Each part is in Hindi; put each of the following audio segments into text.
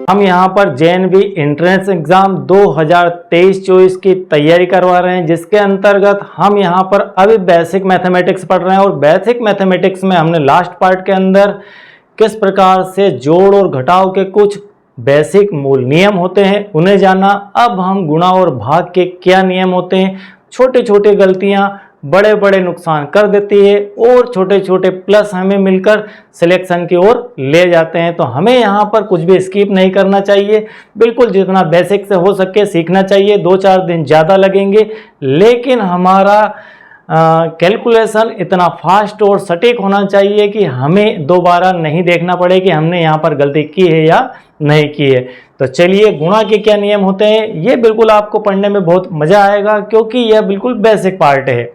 हम यहाँ पर जेएनवी एंट्रेंस एग्जाम 2023-24 की तैयारी करवा रहे हैं, जिसके अंतर्गत हम यहाँ पर अभी बेसिक मैथमेटिक्स पढ़ रहे हैं। और बेसिक मैथमेटिक्स में हमने लास्ट पार्ट के अंदर किस प्रकार से जोड़ और घटाव के कुछ बेसिक मूल नियम होते हैं उन्हें जाना। अब हम गुणा और भाग के क्या नियम होते हैं, छोटे छोटे गलतियां बड़े बड़े नुकसान कर देती है और छोटे छोटे प्लस हमें मिलकर सिलेक्शन की ओर ले जाते हैं। तो हमें यहाँ पर कुछ भी स्किप नहीं करना चाहिए, बिल्कुल जितना बेसिक से हो सके सीखना चाहिए। 2-4 दिन ज़्यादा लगेंगे, लेकिन हमारा कैलकुलेशन इतना फास्ट और सटीक होना चाहिए कि हमें दोबारा नहीं देखना पड़े कि हमने यहाँ पर गलती की है या नहीं की है। तो चलिए, गुणा के क्या नियम होते हैं ये बिल्कुल आपको पढ़ने में बहुत मज़ा आएगा, क्योंकि यह बिल्कुल बेसिक पार्ट है।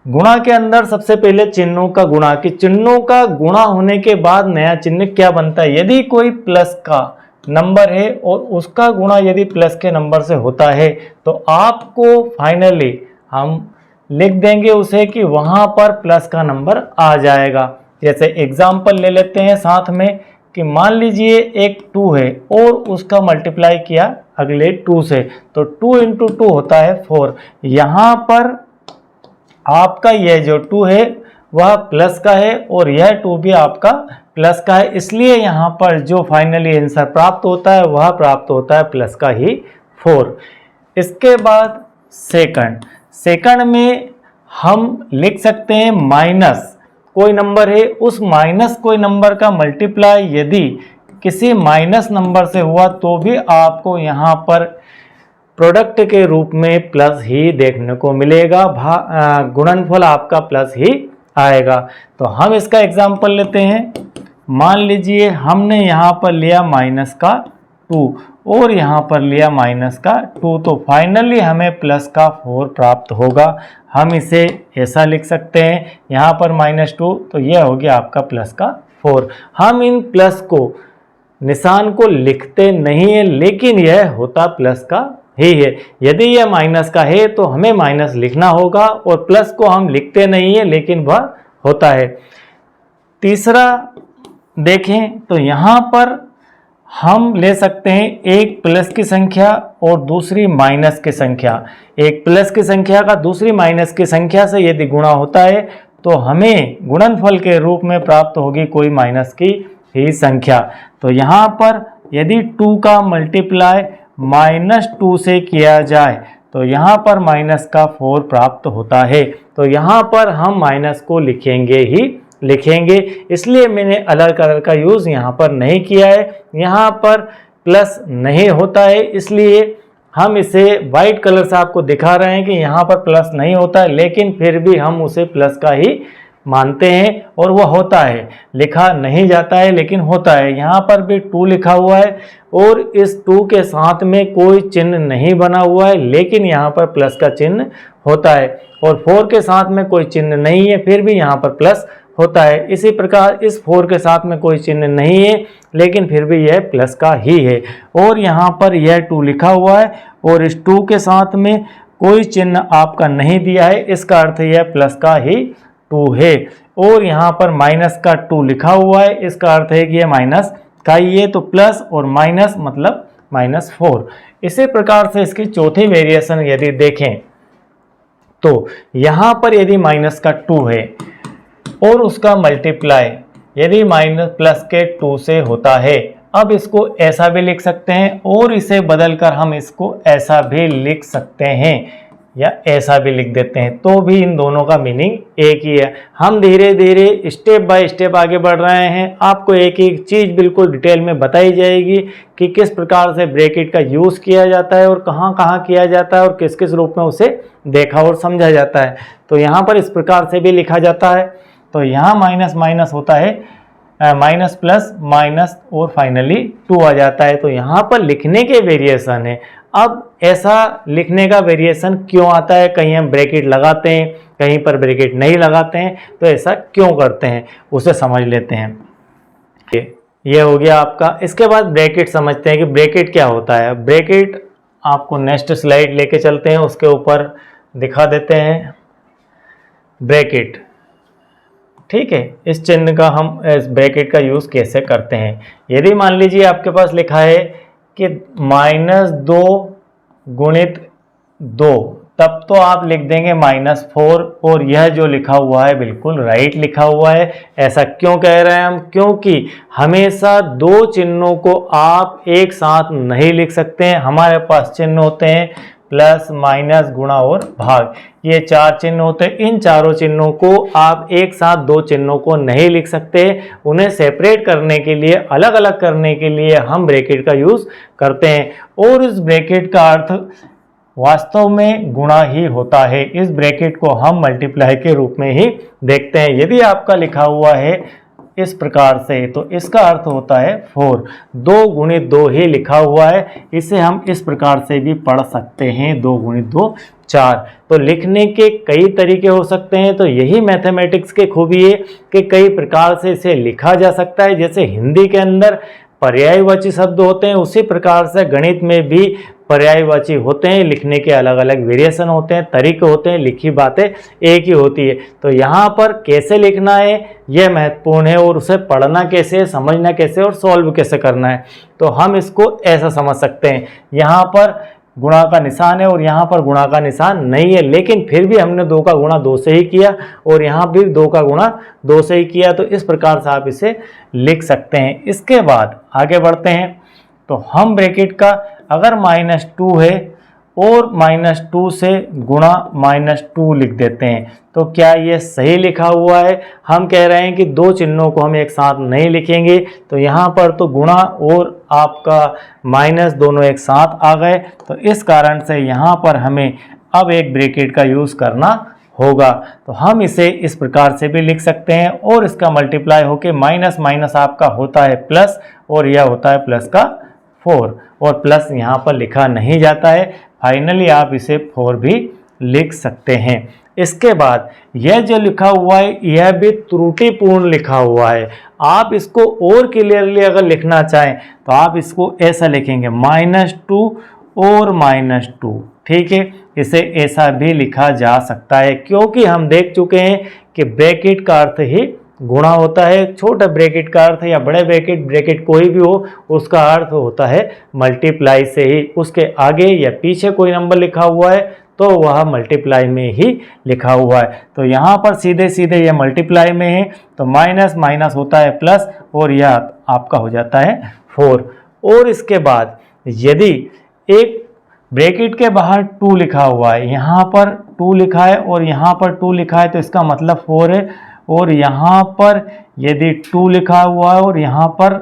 गुणा के अंदर सबसे पहले चिन्हों का गुणा, कि चिन्हों का गुणा होने के बाद नया चिन्ह क्या बनता है। यदि कोई प्लस का नंबर है और उसका गुणा यदि प्लस के नंबर से होता है तो आपको फाइनली हम लिख देंगे उसे कि वहां पर प्लस का नंबर आ जाएगा। जैसे एग्जाम्पल ले लेते हैं साथ में, कि मान लीजिए एक 2 है और उसका मल्टीप्लाई किया अगले 2 से, तो 2 × 2 होता है 4। यहाँ पर आपका यह जो 2 है वह प्लस का है और यह 2 भी आपका प्लस का है, इसलिए यहाँ पर जो फाइनली आंसर प्राप्त होता है वह प्राप्त होता है प्लस का ही 4। इसके बाद सेकंड में हम लिख सकते हैं माइनस कोई नंबर है, उस माइनस कोई नंबर का मल्टीप्लाई यदि किसी माइनस नंबर से हुआ तो भी आपको यहाँ पर प्रोडक्ट के रूप में प्लस ही देखने को मिलेगा, गुणनफल आपका प्लस ही आएगा। तो हम इसका एग्जाम्पल लेते हैं। मान लीजिए हमने यहाँ पर लिया माइनस का 2 और यहाँ पर लिया माइनस का 2, तो फाइनली हमें प्लस का 4 प्राप्त होगा। हम इसे ऐसा लिख सकते हैं, यहाँ पर -2 तो यह हो गया आपका प्लस का 4। हम इन प्लस को निशान को लिखते नहीं है, लेकिन यह होता प्लस का ही है। यदि यह माइनस का है तो हमें माइनस लिखना होगा, और प्लस को हम लिखते नहीं है लेकिन वह होता है। तीसरा देखें तो यहाँ पर हम ले सकते हैं एक प्लस की संख्या और दूसरी माइनस की संख्या। एक प्लस की संख्या का दूसरी माइनस की संख्या से यदि गुणा होता है तो हमें गुणनफल के रूप में प्राप्त होगी कोई माइनस की ही संख्या। तो यहाँ पर यदि 2 का मल्टीप्लाई -2 से किया जाए तो यहाँ पर माइनस का 4 प्राप्त होता है। तो यहाँ पर हम माइनस को लिखेंगे, इसलिए मैंने अलग कलर का यूज़ यहाँ पर नहीं किया है। यहाँ पर प्लस नहीं होता है, इसलिए हम इसे वाइट कलर से आपको दिखा रहे हैं कि यहाँ पर प्लस नहीं होता है, लेकिन फिर भी हम उसे प्लस का ही मानते हैं और वह होता है। लिखा नहीं जाता है लेकिन होता है। यहाँ पर भी 2 लिखा हुआ है और इस 2 के साथ में कोई चिन्ह नहीं बना हुआ है, लेकिन यहाँ पर प्लस का चिन्ह होता है। और 4 के साथ में कोई चिन्ह नहीं है, फिर भी यहाँ पर प्लस होता है। इसी प्रकार इस 4 के साथ में कोई चिन्ह नहीं है, लेकिन फिर भी यह प्लस का ही है। और यहाँ पर यह 2 लिखा हुआ है और इस 2 के साथ में कोई चिन्ह आपका नहीं दिया है, इसका अर्थ यह प्लस का ही 2 है। और यहाँ पर माइनस का 2 लिखा हुआ है, इसका अर्थ है कि यह माइनस का ही है। तो प्लस और माइनस मतलब -4। इसी प्रकार से इसकी चौथी वेरिएशन यदि देखें तो यहाँ पर यदि माइनस का 2 है और उसका मल्टीप्लाई यदि प्लस के 2 से होता है, अब इसको ऐसा भी लिख सकते हैं और इसे बदलकर हम इसको ऐसा भी लिख सकते हैं या ऐसा भी लिख देते हैं, तो भी इन दोनों का मीनिंग एक ही है। हम धीरे धीरे स्टेप बाय स्टेप आगे बढ़ रहे हैं। आपको एक एक चीज़ बिल्कुल डिटेल में बताई जाएगी कि किस प्रकार से ब्रैकेट का यूज़ किया जाता है और कहाँ कहाँ किया जाता है और किस किस रूप में उसे देखा और समझा जाता है। तो यहाँ पर इस प्रकार से भी लिखा जाता है। तो यहाँ माइनस माइनस होता है माइनस प्लस माइनस और फाइनली 2 आ जाता है। तो यहाँ पर लिखने के वेरिएशन है। अब ऐसा लिखने का वेरिएशन क्यों आता है, कहीं हम ब्रैकेट लगाते हैं कहीं पर ब्रैकेट नहीं लगाते हैं, तो ऐसा क्यों करते हैं उसे समझ लेते हैं। ये हो गया आपका। इसके बाद ब्रैकेट समझते हैं कि ब्रैकेट क्या होता है। ब्रैकेट आपको नेक्स्ट स्लाइड लेके चलते हैं, उसके ऊपर दिखा देते हैं ब्रैकेट। ठीक है, इस चिन्ह का हम इस ब्रैकेट का यूज़ कैसे करते हैं। यदि मान लीजिए आपके पास लिखा है कि -2 गुणित 2, तब तो आप लिख देंगे -4, और यह जो लिखा हुआ है बिल्कुल राइट लिखा हुआ है। ऐसा क्यों कह रहे हैं हम? क्योंकि हमेशा दो चिन्हों को आप एक साथ नहीं लिख सकते हैं। हमारे पास चिन्ह होते हैं प्लस, माइनस, गुणा और भाग, ये 4 चिन्ह होते हैं। इन चारों चिन्हों को आप एक साथ दो चिन्हों को नहीं लिख सकते। उन्हें सेपरेट करने के लिए, अलग अलग करने के लिए हम ब्रैकेट का यूज़ करते हैं, और इस ब्रैकेट का अर्थ वास्तव में गुणा ही होता है। इस ब्रैकेट को हम मल्टीप्लाई के रूप में ही देखते हैं। यदि आपका लिखा हुआ है इस प्रकार से, तो इसका अर्थ होता है 4, 2 गुणित 2 ही लिखा हुआ है। इसे हम इस प्रकार से भी पढ़ सकते हैं, 2 गुणित 2 4। तो लिखने के कई तरीके हो सकते हैं। तो यही मैथमेटिक्स की खूबी है कि कई प्रकार से इसे लिखा जा सकता है। जैसे हिंदी के अंदर पर्यायवाची शब्द होते हैं, उसी प्रकार से गणित में भी पर्यायवाची होते हैं। लिखने के अलग अलग वेरिएशन होते हैं, तरीके होते हैं, लिखी बातें एक ही होती है। तो यहाँ पर कैसे लिखना है यह महत्वपूर्ण है, और उसे पढ़ना कैसे, समझना कैसे और सॉल्व कैसे करना है। तो हम इसको ऐसा समझ सकते हैं, यहाँ पर गुणा का निशान है और यहाँ पर गुणा का निशान नहीं है, लेकिन फिर भी हमने 2 का गुणा 2 से ही किया और यहाँ भी 2 का गुणा 2 से ही किया। तो इस प्रकार से आप इसे लिख सकते हैं। इसके बाद आगे बढ़ते हैं। तो हम ब्रैकेट का अगर -2 है और -2 से गुणा -2 लिख देते हैं, तो क्या ये सही लिखा हुआ है? हम कह रहे हैं कि दो चिन्हों को हम एक साथ नहीं लिखेंगे। तो यहाँ पर तो गुणा और आपका माइनस दोनों एक साथ आ गए। तो इस कारण से यहाँ पर हमें अब एक ब्रैकेट का यूज़ करना होगा। तो हम इसे इस प्रकार से भी लिख सकते हैं, और इसका मल्टीप्लाई होके माइनस माइनस आपका होता है प्लस, और यह होता है प्लस का 4, और प्लस यहाँ पर लिखा नहीं जाता है। फाइनली आप इसे 4 भी लिख सकते हैं। इसके बाद यह जो लिखा हुआ है यह भी त्रुटिपूर्ण लिखा हुआ है। आप इसको और क्लियरली अगर लिखना चाहें तो आप इसको ऐसा लिखेंगे -2 और -2, ठीक है। इसे ऐसा भी लिखा जा सकता है, क्योंकि हम देख चुके हैं कि ब्रैकेट का अर्थ ही गुणा होता है। छोटा ब्रैकेट का अर्थ या बड़े ब्रैकेट कोई भी हो, उसका अर्थ होता है मल्टीप्लाई से ही। उसके आगे या पीछे कोई नंबर लिखा हुआ है तो वह मल्टीप्लाई में ही लिखा हुआ है। तो यहाँ पर सीधे सीधे यह मल्टीप्लाई में है, तो माइनस माइनस होता है प्लस, और यह आपका हो जाता है 4। और इसके बाद यदि एक ब्रैकेट के बाहर 2 लिखा हुआ है, यहाँ पर 2 लिखा है और यहाँ पर 2 लिखा है, तो इसका मतलब 4 है। और यहाँ पर यदि 2 लिखा हुआ है और यहाँ पर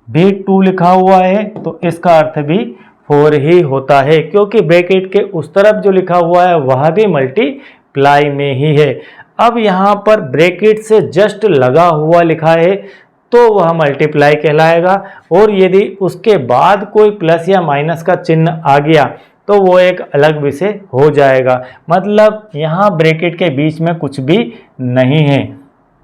भी 2 लिखा हुआ है, तो इसका अर्थ भी 4 ही होता है, क्योंकि ब्रैकेट के उस तरफ जो लिखा हुआ है वह भी मल्टीप्लाई में ही है। अब यहाँ पर ब्रैकेट से जस्ट लगा हुआ लिखा है तो वह मल्टीप्लाई कहलाएगा, और यदि उसके बाद कोई प्लस या माइनस का चिन्ह आ गया तो वो एक अलग विषय हो जाएगा। मतलब यहाँ ब्रैकेट के बीच में कुछ भी नहीं है,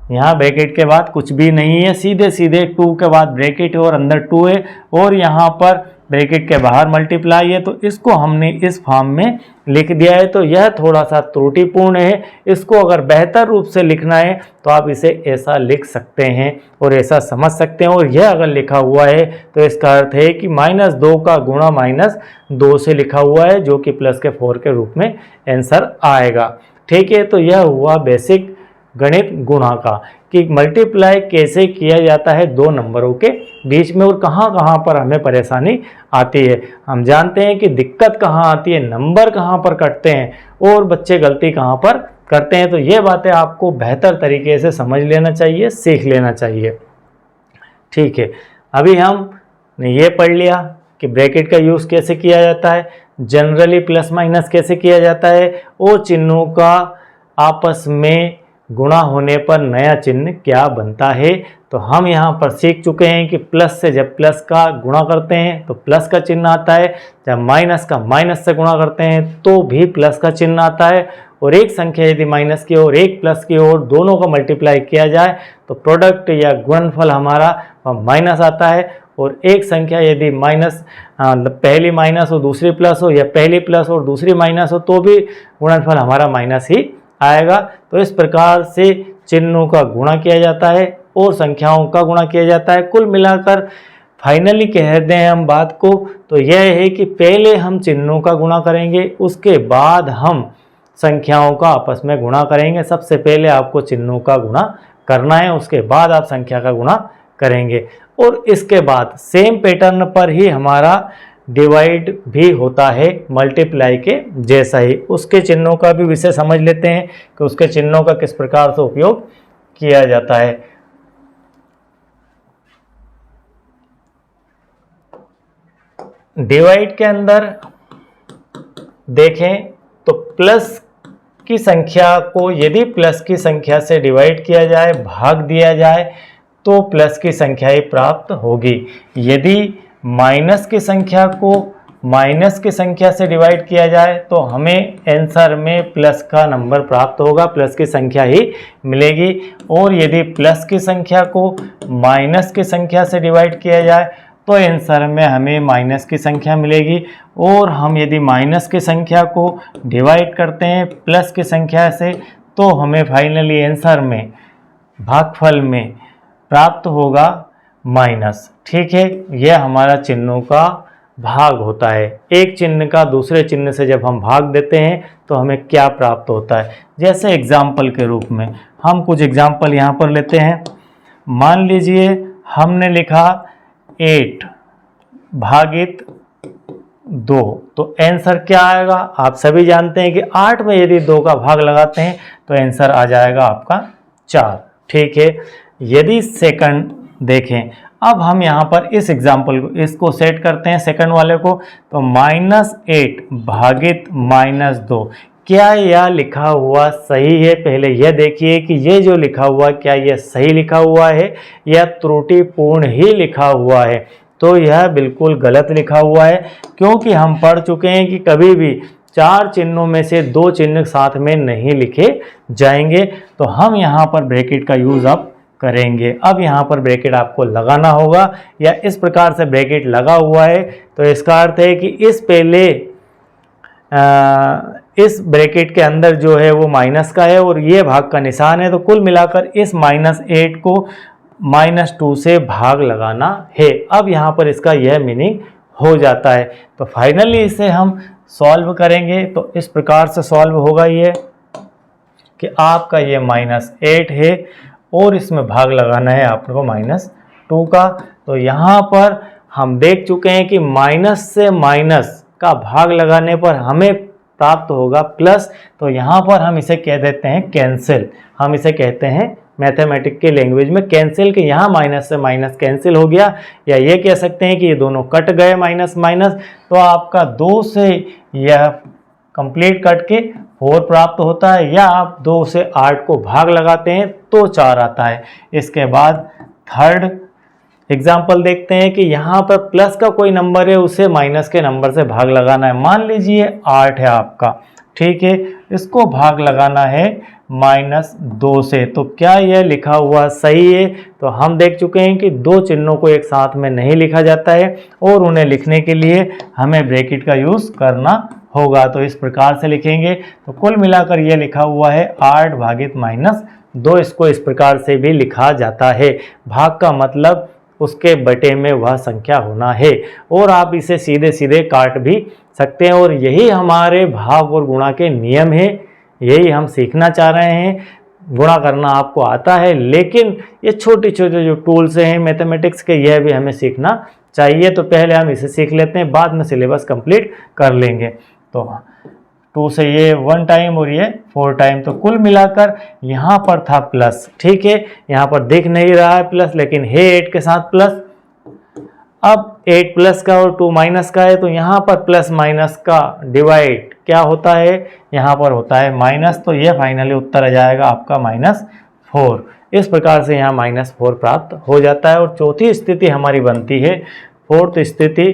यहाँ ब्रैकेट के बाद कुछ भी नहीं है, सीधे सीधे 2 के बाद ब्रैकेट है और अंदर 2 है, और यहाँ पर ब्रैकेट के बाहर मल्टीप्लाई है। तो इसको हमने इस फॉर्म में लिख दिया है। तो यह थोड़ा सा त्रुटिपूर्ण है। इसको अगर बेहतर रूप से लिखना है तो आप इसे ऐसा लिख सकते हैं और ऐसा समझ सकते हैं। और यह अगर लिखा हुआ है तो इसका अर्थ है कि -2 का गुणा -2 से लिखा हुआ है, जो कि प्लस के 4 के रूप में आंसर आएगा। ठीक है, तो यह हुआ बेसिक गणित गुणा का, कि मल्टीप्लाई कैसे किया जाता है दो नंबरों के बीच में और कहाँ कहाँ पर हमें परेशानी आती है। हम जानते हैं कि दिक्कत कहाँ आती है, नंबर कहाँ पर कटते हैं और बच्चे गलती कहाँ पर करते हैं। तो ये बातें आपको बेहतर तरीके से समझ लेना चाहिए, सीख लेना चाहिए। ठीक है, अभी हमने ये पढ़ लिया कि ब्रैकेट का यूज़ कैसे किया जाता है, जनरली प्लस माइनस कैसे किया जाता है, और चिन्हों का आपस में गुणा होने पर नया चिन्ह क्या बनता है। तो हम यहाँ पर सीख चुके हैं कि प्लस से जब प्लस का गुणा करते हैं तो प्लस का चिन्ह आता है, जब माइनस का माइनस से गुणा करते हैं तो भी प्लस का चिन्ह आता है, और एक संख्या यदि माइनस की और एक प्लस की ओर दोनों का मल्टीप्लाई किया जाए तो प्रोडक्ट या गुणनफल हमारा माइनस आता है। और एक संख्या यदि माइनस पहली माइनस और दूसरी प्लस हो, या पहली प्लस और दूसरी माइनस हो, तो भी गुणनफल हमारा माइनस ही आएगा। तो इस प्रकार से चिन्हों का गुणा किया जाता है और संख्याओं का गुणा किया जाता है। कुल मिलाकर फाइनली कह दें हम बात को, तो यह है कि पहले हम चिन्हों का गुणा करेंगे, उसके बाद हम संख्याओं का आपस में गुणा करेंगे। सबसे पहले आपको चिन्हों का गुणा करना है, उसके बाद आप संख्या का गुणा करेंगे। और इसके बाद सेम पैटर्न पर ही हमारा डिवाइड भी होता है मल्टीप्लाई के जैसा ही। उसके चिन्हों का भी विषय समझ लेते हैं कि उसके चिन्हों का किस प्रकार से उपयोग किया जाता है। डिवाइड के अंदर देखें तो प्लस की संख्या को यदि प्लस की संख्या से डिवाइड किया जाए, भाग दिया जाए, तो प्लस की संख्या ही प्राप्त होगी। यदि माइनस की संख्या को माइनस की संख्या से डिवाइड किया जाए तो हमें आंसर में प्लस का नंबर प्राप्त होगा, प्लस की संख्या ही मिलेगी। और यदि प्लस की संख्या को माइनस की संख्या से डिवाइड किया जाए तो आंसर में हमें माइनस की संख्या मिलेगी। और हम यदि माइनस की संख्या को डिवाइड करते हैं प्लस की संख्या से तो हमें फाइनली आंसर में भागफल में प्राप्त होगा माइनस। ठीक है, यह हमारा चिन्हों का भाग होता है। एक चिन्ह का दूसरे चिन्ह से जब हम भाग देते हैं तो हमें क्या प्राप्त होता है। जैसे एग्जाम्पल के रूप में हम कुछ एग्जाम्पल यहाँ पर लेते हैं। मान लीजिए हमने लिखा 8 भागित 2, तो आंसर क्या आएगा। आप सभी जानते हैं कि 8 में यदि 2 का भाग लगाते हैं तो आंसर आ जाएगा आपका 4। ठीक है, यदि सेकंड देखें, अब हम यहाँ पर इस एग्जाम्पल को इसको सेट करते हैं सेकंड वाले को, तो -8 भागित -2, क्या यह लिखा हुआ सही है। पहले यह देखिए कि ये जो लिखा हुआ क्या यह सही लिखा हुआ है या त्रुटिपूर्ण ही लिखा हुआ है। तो यह बिल्कुल गलत लिखा हुआ है, क्योंकि हम पढ़ चुके हैं कि कभी भी 4 चिन्हों में से 2 चिन्ह साथ में नहीं लिखे जाएंगे। तो हम यहाँ पर ब्रैकेट का यूज अब करेंगे। अब यहाँ पर ब्रैकेट आपको लगाना होगा, या इस प्रकार से ब्रैकेट लगा हुआ है तो इसका अर्थ है कि इस ब्रैकेट के अंदर जो है वो माइनस का है और ये भाग का निशान है। तो कुल मिलाकर इस -8 को -2 से भाग लगाना है। अब यहाँ पर इसका यह मीनिंग हो जाता है। तो फाइनली इसे हम सॉल्व करेंगे तो इस प्रकार से सॉल्व होगा ये कि आपका ये -8 है और इसमें भाग लगाना है आपको -2 का। तो यहाँ पर हम देख चुके हैं कि माइनस से माइनस का भाग लगाने पर हमें प्राप्त होगा प्लस। तो यहाँ पर हम इसे कह देते हैं कैंसिल। हम इसे कहते हैं मैथमेटिक्स के लैंग्वेज में कैंसिल, कि यहाँ माइनस से माइनस कैंसिल हो गया, या ये कह सकते हैं कि ये दोनों कट गए माइनस माइनस। तो आपका 2 से यह कंप्लीट कट के 4 प्राप्त होता है, या आप 2 से 8 को भाग लगाते हैं तो 4 आता है। इसके बाद थर्ड एग्जाम्पल देखते हैं कि यहाँ पर प्लस का कोई नंबर है उसे माइनस के नंबर से भाग लगाना है। मान लीजिए 8 है आपका, ठीक है, इसको भाग लगाना है -2 से। तो क्या यह लिखा हुआ सही है। तो हम देख चुके हैं कि 2 चिन्हों को एक साथ में नहीं लिखा जाता है और उन्हें लिखने के लिए हमें ब्रैकेट का यूज़ करना होगा। तो इस प्रकार से लिखेंगे। तो कुल मिलाकर यह लिखा हुआ है 8 भागित -2। इसको इस प्रकार से भी लिखा जाता है। भाग का मतलब उसके बटे में वह संख्या होना है, और आप इसे सीधे सीधे काट भी सकते हैं। और यही हमारे भाग और गुणा के नियम है, यही हम सीखना चाह रहे हैं। गुणा करना आपको आता है, लेकिन ये छोटे छोटे जो टूल्स हैं मैथमेटिक्स के, यह भी हमें सीखना चाहिए। तो पहले हम इसे सीख लेते हैं, बाद में सिलेबस कंप्लीट कर लेंगे। तो 2 से ये 1 टाइम और ये 4 टाइम। तो कुल मिलाकर यहाँ पर था प्लस, ठीक है, यहाँ पर दिख नहीं रहा है प्लस, लेकिन है 8 के साथ प्लस। अब 8 प्लस का और 2 माइनस का है, तो यहाँ पर प्लस माइनस का डिवाइड क्या होता है, यहाँ पर होता है माइनस। तो ये फाइनली उत्तर आ जाएगा आपका -4। इस प्रकार से यहाँ -4 प्राप्त हो जाता है। और चौथी स्थिति हमारी बनती है, फोर्थ स्थिति,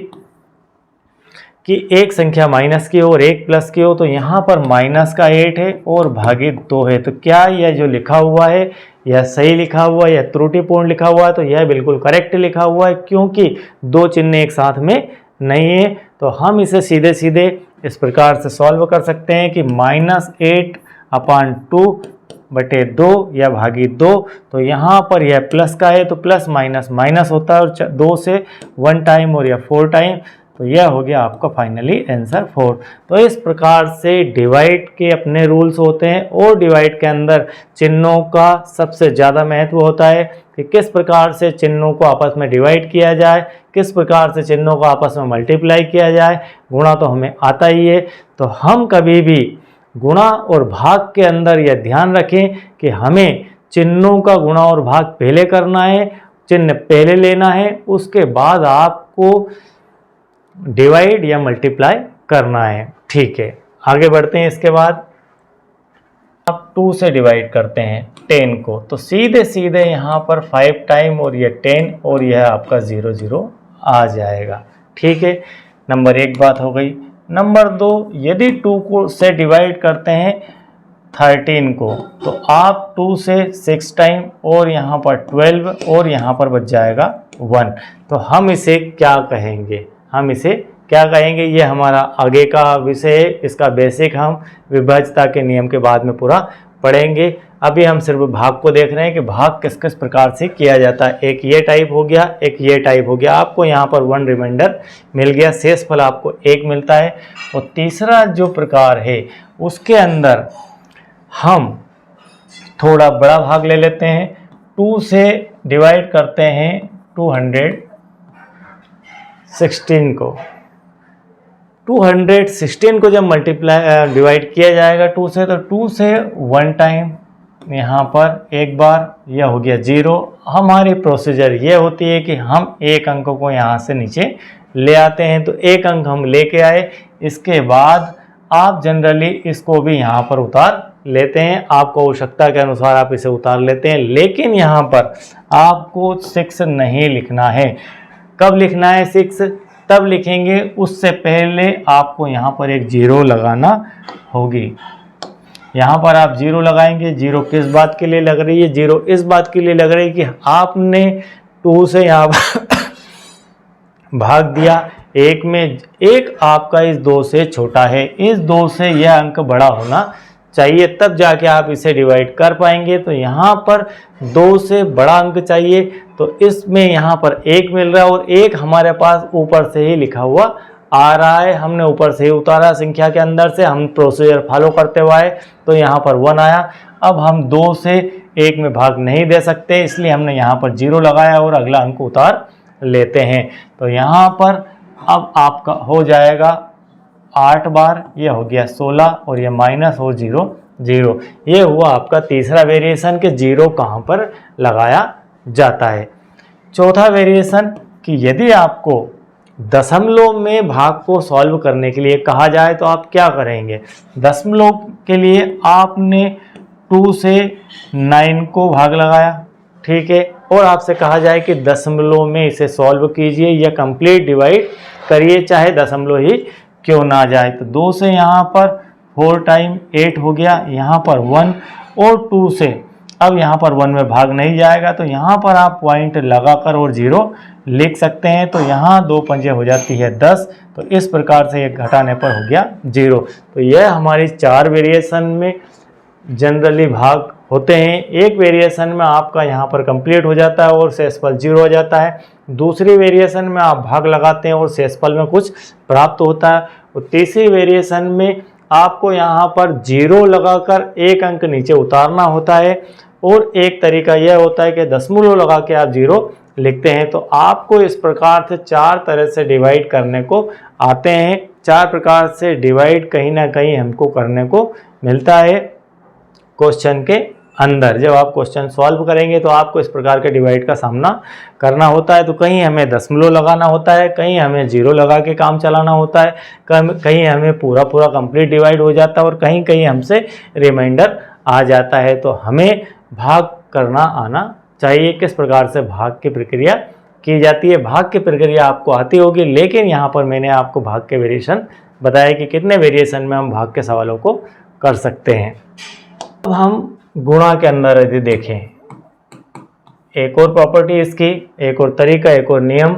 कि एक संख्या माइनस की हो और एक प्लस की हो। तो यहाँ पर माइनस का 8 है और भागित 2 है। तो क्या यह जो लिखा हुआ है यह सही लिखा हुआ है या त्रुटिपूर्ण लिखा हुआ है। तो यह बिल्कुल करेक्ट लिखा हुआ है, क्योंकि 2 चिन्ह एक साथ में नहीं है। तो हम इसे सीधे सीधे इस प्रकार से सॉल्व कर सकते हैं कि -8 अपान 2/2 या भागी 2। तो यहाँ पर यह प्लस का है तो प्लस माइनस माइनस होता है और 2 से 1 टाइम और या 4 टाइम, तो यह हो गया आपका फाइनली आंसर 4। तो इस प्रकार से डिवाइड के अपने रूल्स होते हैं और डिवाइड के अंदर चिन्हों का सबसे ज़्यादा महत्व होता है कि किस प्रकार से चिन्हों को आपस में डिवाइड किया जाए, किस प्रकार से चिन्हों को आपस में मल्टीप्लाई किया जाए। गुणा तो हमें आता ही है, तो हम कभी भी गुणा और भाग के अंदर यह ध्यान रखें कि हमें चिन्हों का गुणा और भाग पहले करना है, चिन्ह पहले लेना है, उसके बाद आपको डिवाइड या मल्टीप्लाई करना है। ठीक है, आगे बढ़ते हैं। इसके बाद अब 2 से डिवाइड करते हैं 10 को, तो सीधे सीधे यहाँ पर 5 टाइम और ये 10 और यह आपका 0 0 आ जाएगा। ठीक है, नंबर 1 बात हो गई। नंबर 2, यदि 2 को से डिवाइड करते हैं 13 को, तो आप 2 से 6 टाइम और यहाँ पर 12 और यहाँ पर बच जाएगा 1। तो हम इसे क्या कहेंगे, हम इसे क्या कहेंगे, ये हमारा आगे का विषय है। इसका बेसिक हम विभाज्यता के नियम के बाद में पूरा पढ़ेंगे। अभी हम सिर्फ भाग को देख रहे हैं कि भाग किस किस प्रकार से किया जाता है। एक ये टाइप हो गया, एक ये टाइप हो गया। आपको यहाँ पर 1 रिमाइंडर मिल गया, शेष फल आपको 1 मिलता है। और तीसरा जो प्रकार है उसके अंदर हम थोड़ा बड़ा भाग ले लेते हैं। 2 से डिवाइड करते हैं 216 को। 216 को जब मल्टीप्लाई डिवाइड किया जाएगा 2 से, तो 2 से 1 टाइम यहाँ पर एक बार, यह हो गया 0। हमारी प्रोसीजर ये होती है कि हम एक अंक को यहाँ से नीचे ले आते हैं, तो एक अंक हम लेके आए। इसके बाद आप जनरली इसको भी यहाँ पर उतार लेते हैं, आपको आवश्यकता के अनुसार आप इसे उतार लेते हैं। लेकिन यहाँ पर आपको 6 नहीं लिखना है। कब लिखना है 6? तब लिखेंगे, उससे पहले आपको यहाँ पर एक 0 लगाना होगी। यहाँ पर आप 0 लगाएंगे। 0 किस बात के लिए लग रही है? 0 इस बात के लिए लग रही है कि आपने 2 से यहाँ भाग दिया 1 में, 1 आपका इस 2 से छोटा है, इस 2 से यह अंक बड़ा होना चाहिए, तब जाके आप इसे डिवाइड कर पाएंगे। तो यहाँ पर 2 से बड़ा अंक चाहिए, तो इसमें यहाँ पर 1 मिल रहा है और 1 हमारे पास ऊपर से ही लिखा हुआ आ रहा है। हमने ऊपर से ही उतारा संख्या के अंदर से, हम प्रोसीजर फॉलो करते हुए आए, तो यहाँ पर 1 आया। अब हम 2 से 1 में भाग नहीं दे सकते, इसलिए हमने यहाँ पर 0 लगाया और अगला अंक उतार लेते हैं। तो यहाँ पर अब आपका हो जाएगा 8 बार, ये हो गया 16 और ये माइनस और 0 0। ये हुआ आपका तीसरा वेरिएशन कि 0 कहाँ पर लगाया जाता है। चौथा वेरिएशन कि यदि आपको दशमलव में भाग को सॉल्व करने के लिए कहा जाए तो आप क्या करेंगे। दशमलव के लिए आपने 2 से 9 को भाग लगाया, ठीक है, और आपसे कहा जाए कि दशमलव में इसे सॉल्व कीजिए या कंप्लीट डिवाइड करिए, चाहे दशमलव ही क्यों ना जाए। तो 2 से यहाँ पर 4 टाइम 8 हो गया, यहाँ पर 1 और 2 से अब यहाँ पर 1 में भाग नहीं जाएगा, तो यहाँ पर आप पॉइंट लगाकर और 0 लिख सकते हैं। तो यहाँ 2 पंजे हो जाती है 10, तो इस प्रकार से ये घटाने पर हो गया 0। तो यह हमारी 4 वेरिएशन में जनरली भाग होते हैं। एक वेरिएशन में आपका यहाँ पर कंप्लीट हो जाता है और शेषफल 0 हो जाता है। दूसरी वेरिएशन में आप भाग लगाते हैं और शेषफल में कुछ प्राप्त होता है। और तीसरी वेरिएशन में आपको यहाँ पर 0 लगाकर एक अंक नीचे उतारना होता है, और एक तरीका यह होता है कि दशमलव लगा के आप 0 लिखते हैं। तो आपको इस प्रकार से 4 तरह से डिवाइड करने को आते हैं। 4 प्रकार से डिवाइड कहीं ना कहीं हमको करने को मिलता है क्वेश्चन के अंदर। जब आप क्वेश्चन सॉल्व करेंगे तो आपको इस प्रकार के डिवाइड का सामना करना होता है। तो कहीं हमें दशमलव लगाना होता है, कहीं हमें 0 लगा के काम चलाना होता है, कहीं हमें पूरा कंप्लीट डिवाइड हो जाता है और कहीं कहीं हमसे रिमाइंडर आ जाता है। तो हमें भाग करना आना चाहिए, किस प्रकार से भाग की प्रक्रिया की जाती है। भाग की प्रक्रिया आपको आती होगी, लेकिन यहाँ पर मैंने आपको भाग के वेरिएशन बताया कि कितने वेरिएशन में हम भाग के सवालों को कर सकते हैं। अब हम गुणा के अंदर यदि देखें, एक और प्रॉपर्टी इसकी, एक और तरीका, एक और नियम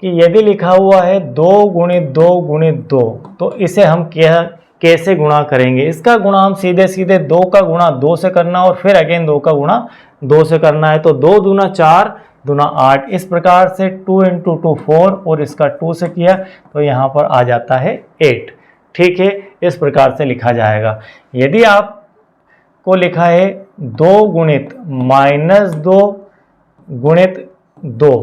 कि यदि लिखा हुआ है 2 × 2 × 2, तो इसे हम क्या कैसे गुणा करेंगे। इसका गुणा हम सीधे सीधे 2 का गुणा 2 से करना और फिर अगेन 2 का गुणा 2 से करना है। तो 2 दूना 4 दूना 8, इस प्रकार से 2 × 2 4 और इसका 2 से किया तो यहाँ पर आ जाता है 8। ठीक है, इस प्रकार से लिखा जाएगा। यदि आपको लिखा है 2 गुणित -2 गुणित 2,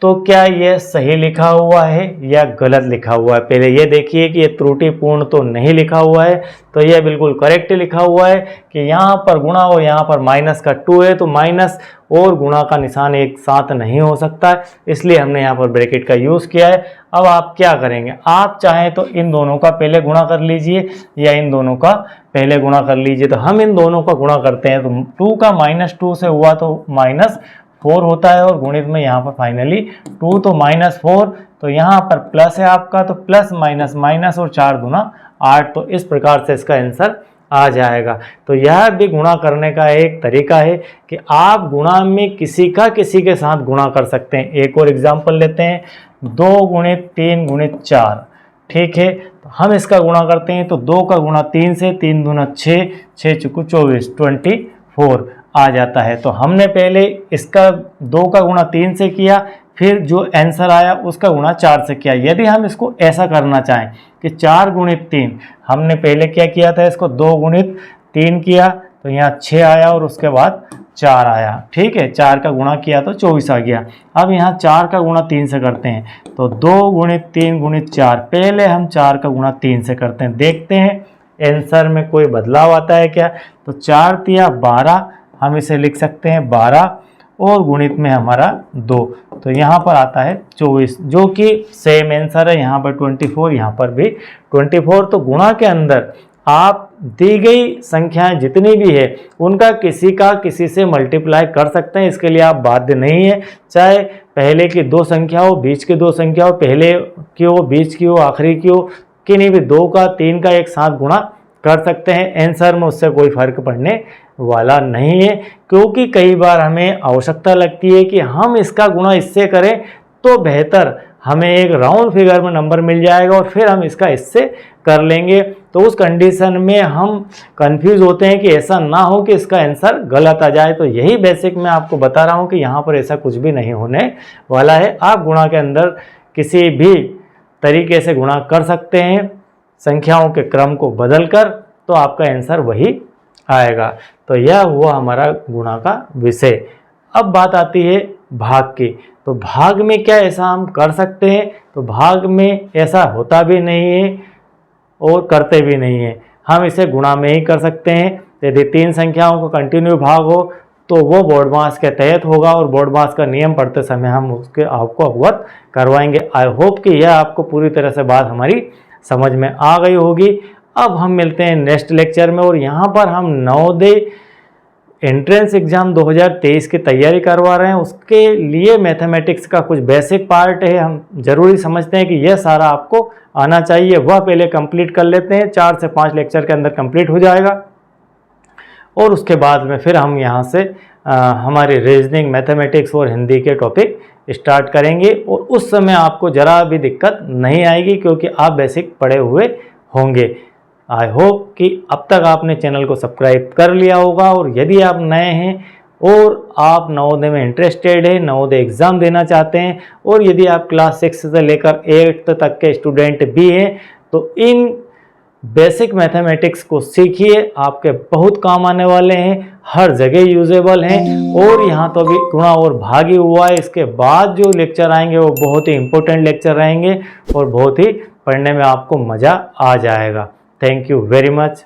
तो क्या यह सही लिखा हुआ है या गलत लिखा हुआ है? पहले ये देखिए कि ये त्रुटिपूर्ण तो नहीं लिखा हुआ है, तो यह बिल्कुल करेक्ट लिखा हुआ है कि यहाँ पर गुणा और यहाँ पर माइनस का 2 है, तो माइनस और गुणा का निशान एक साथ नहीं हो सकता है, इसलिए हमने यहाँ पर ब्रैकेट का यूज़ किया है। अब आप क्या करेंगे, आप चाहें तो इन दोनों का पहले गुणा कर लीजिए या इन दोनों का पहले गुणा कर लीजिए। तो हम इन दोनों का गुणा करते हैं, तो 2 का -2 से हुआ तो -4 होता है और गुणित में यहाँ पर फाइनली 2 तो -4, तो यहाँ पर प्लस है आपका, तो प्लस माइनस माइनस और 4 दूना 8, तो इस प्रकार से इसका आंसर आ जाएगा। तो यह भी गुणा करने का एक तरीका है कि आप गुणा में किसी के साथ गुणा कर सकते हैं। एक और एग्जाम्पल लेते हैं, 2 गुणित 3 गुणित 4। ठीक है, तो हम इसका गुणा करते हैं, तो 2 का गुणा 3 से, 3 दूना 6, 6 चुकू 24, 24 आ जाता है। तो हमने पहले इसका 2 का गुणा 3 से किया, फिर जो आंसर आया उसका गुणा 4 से किया। यदि हम इसको ऐसा करना चाहें कि 4 गुणित 3, हमने पहले क्या किया था, इसको 2 गुणित 3 किया तो यहाँ 6 आया और उसके बाद 4 आया। ठीक है, 4 का गुणा किया तो 24 आ गया। अब यहाँ 4 का गुणा 3 से करते हैं, तो 2 गुणित 3 गुणित 4, पहले हम 4 का गुणा 3 से करते हैं, देखते हैं आंसर में कोई बदलाव आता है क्या। तो 4 तिया 12, हम इसे लिख सकते हैं 12 और गुणित में हमारा 2, तो यहाँ पर आता है 24, जो कि सेम आंसर है। यहाँ पर 24, यहाँ पर भी 24। तो गुणा के अंदर आप दी गई संख्याएं जितनी भी है उनका किसी से मल्टीप्लाई कर सकते हैं, इसके लिए आप बाध्य नहीं है। चाहे पहले की 2 संख्या हो, बीच की 2 संख्या हो, पहले की हो, बीच की हो, आखिरी की हो, किन्हीं भी 2 का 3 का एक साथ गुणा कर सकते हैं। आंसर में उससे कोई फर्क पड़ने वाला नहीं है, क्योंकि कई बार हमें आवश्यकता लगती है कि हम इसका गुणा इससे करें तो बेहतर हमें एक राउंड फिगर में नंबर मिल जाएगा और फिर हम इसका इससे कर लेंगे। तो उस कंडीशन में हम कंफ्यूज होते हैं कि ऐसा ना हो कि इसका आंसर गलत आ जाए। तो यही बेसिक मैं आपको बता रहा हूँ कि यहाँ पर ऐसा कुछ भी नहीं होने वाला है। आप गुणा के अंदर किसी भी तरीके से गुणा कर सकते हैं, संख्याओं के क्रम को बदलकर, तो आपका आंसर वही आएगा। तो यह हुआ हमारा गुणा का विषय। अब बात आती है भाग की। तो भाग में क्या ऐसा हम कर सकते हैं? तो भाग में ऐसा होता भी नहीं है और करते भी नहीं है, हम इसे गुणा में ही कर सकते हैं। यदि 3 संख्याओं को कंटिन्यू भाग हो तो वो बोर्डमास के तहत होगा और बोर्डमास का नियम पढ़ते समय हम उसके आपको अवगत करवाएंगे। आई होप कि यह आपको पूरी तरह से बात हमारी समझ में आ गई होगी। अब हम मिलते हैं नेक्स्ट लेक्चर में, और यहाँ पर हम नवोदय एंट्रेंस एग्जाम 2023 की तैयारी करवा रहे हैं। उसके लिए मैथमेटिक्स का कुछ बेसिक पार्ट है, हम जरूरी समझते हैं कि यह सारा आपको आना चाहिए, वह पहले कंप्लीट कर लेते हैं। 4 से 5 लेक्चर के अंदर कंप्लीट हो जाएगा और उसके बाद में फिर हम यहाँ से हमारी रीजनिंग, मैथमेटिक्स और हिंदी के टॉपिक स्टार्ट करेंगे, और उस समय आपको ज़रा भी दिक्कत नहीं आएगी क्योंकि आप बेसिक पढ़े हुए होंगे। आई होप कि अब तक आपने चैनल को सब्सक्राइब कर लिया होगा, और यदि आप नए हैं और आप नवोदय में इंटरेस्टेड हैं, नवोदय एग्ज़ाम देना चाहते हैं, और यदि आप क्लास 6 से लेकर 8 तक के स्टूडेंट भी हैं, तो इन बेसिक मैथमेटिक्स को सीखिए, आपके बहुत काम आने वाले हैं, हर जगह यूजेबल हैं। और यहाँ तो अभी गुणा और भाग ही हुआ है, इसके बाद जो लेक्चर आएंगे वो बहुत ही इंपॉर्टेंट लेक्चर रहेंगे और बहुत ही पढ़ने में आपको मज़ा आ जाएगा। Thank you very much.